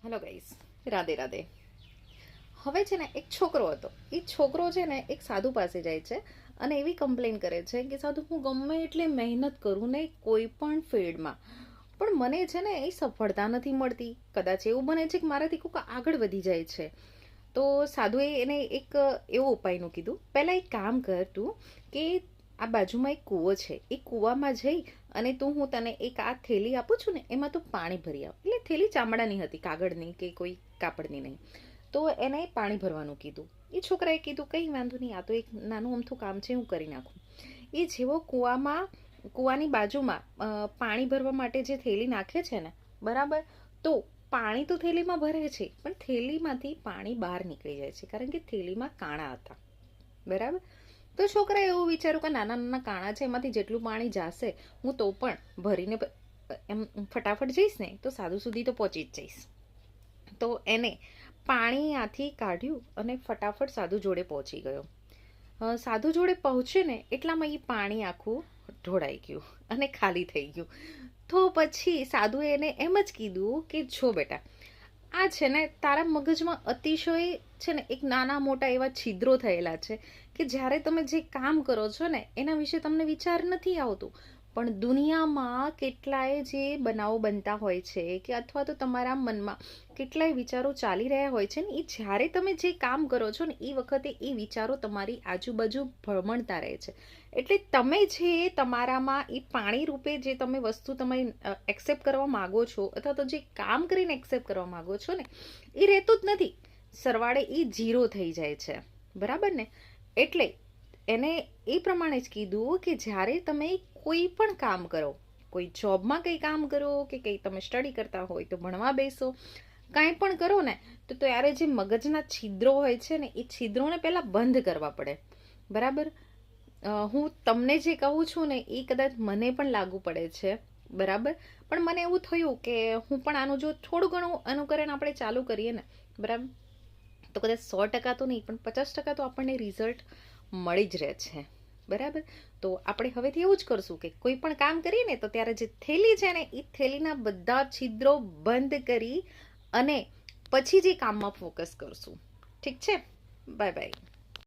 Hello guys, Radhe Radhe. હવે છે ને એક છોકરો હતો. એ છોકરો છે ને એક સાધુ પાસે જાય છે અને એવી કમ્પ્લેન કરે છે કે સાધુ, હું ગમે એટલે મહેનત કરું ને કોઈ પણ ફિલ્ડમાં, પણ મને છે ને એ સફળતા નથી મળતી. કદાચ એવું બને છે કે મારાથી કોઈક આગળ વધી જાય છે. તો સાધુએ એને એક એવો ઉપાયનું કીધું. પહેલાં એક કામ કર તું, કે આ બાજુમાં એક કૂવો છે, એ કૂવામાં જઈ અને હું તને એક આ થેલી આપું છું ને, એમાં તું પાણી ભરી આવ. એટલે થેલી ચામડાની હતી, કાગળની કે કોઈ કાપડની નહીં. તો એને પાણી ભરવાનું કીધું. એ છોકરાએ કીધું કંઈ વાંધો નહીં, આ તો એક નાનું અમથું કામ છે, હું કરી નાખું. એ જેવો કૂવાની બાજુમાં પાણી ભરવા માટે જે થેલી નાખે છે ને, બરાબર, તો પાણી તો થેલીમાં ભરે છે, પણ થેલીમાંથી પાણી બહાર નીકળી જાય છે, કારણ કે થેલીમાં કાણા હતા. બરાબર. તો છોકરાએ એવું વિચાર્યું કે નાના નાના કાણા છે, એમાંથી જેટલું પાણી જશે હું તો પણ ભરીને એમ ફટાફટ જઈશ ને, તો સાધુ સુધી તો પહોંચી જ જઈશ. તો એને પાણી આથી કાઢ્યું અને ફટાફટ સાધુ જોડે પહોંચી ગયો. સાધુ જોડે પહોંચ્યું ને એટલામાં એ પાણી આખું ઢોળાઈ ગયું અને ખાલી થઈ ગયું. તો પછી સાધુએ એને એમ જ કીધું કે જો બેટા, આ છે ને તારા મગજમાં અતિશય છે ને એક નાના મોટા એવા છિદ્રો થયેલા છે કે જ્યારે તમે જે કામ કરો છો ને એના વિશે તમને વિચાર નથી આવતું. પણ દુનિયામાં કેટલાય જે બનાવો બનતા હોય છે કે અથવા તો તમારા મનમાં કેટલાય વિચારો ચાલી રહ્યા હોય છે ને, એ જ્યારે તમે જે કામ કરો છો ને એ વખતે એ વિચારો તમારી આજુબાજુ ભ્રમણતા રહે છે. એટલે તમે જે તમારામાં એ પાણી રૂપે જે તમે વસ્તુ તમે એક્સેપ્ટ કરવા માગો છો અથવા તો જે કામ કરીને એક્સેપ્ટ કરવા માગો છો ને, એ રહેતું જ નથી. સરવાળે એ ઝીરો થઈ જાય છે. બરાબર ને? એટલે એને એ પ્રમાણે જ કીધું કે જ્યારે તમે કોઈ પણ કામ કરો, કોઈ જોબમાં કંઈ કામ કરો કે કંઈ તમે સ્ટડી કરતા હોય તો ભણવા બેસો, કાંઈ પણ કરો ને, તો ત્યારે જે મગજના છિદ્રો હોય છે ને એ છિદ્રોને પહેલાં બંધ કરવા પડે. બરાબર. હું તમને જે કહું છું ને એ કદાચ મને પણ લાગુ પડે છે. બરાબર. પણ મને એવું થયું કે હું પણ આનું જો થોડું ઘણું અનુકરણ આપણે ચાલુ કરીએ ને, બરાબર, તો કદાચ 100% તો નહીં પણ 50% તો આપણને રિઝલ્ટ મળી જ રહે છે. બરાબર. તો આપણે હવેથી એવું જ કરશું કે કોઈ પણ કામ કરીએ ને તો ત્યારે જે થેલી છે ને એ થેલીના બધા છિદ્રો બંધ કરી અને પછી જે કામમાં ફોકસ કરશું. ઠીક છે? Bye bye.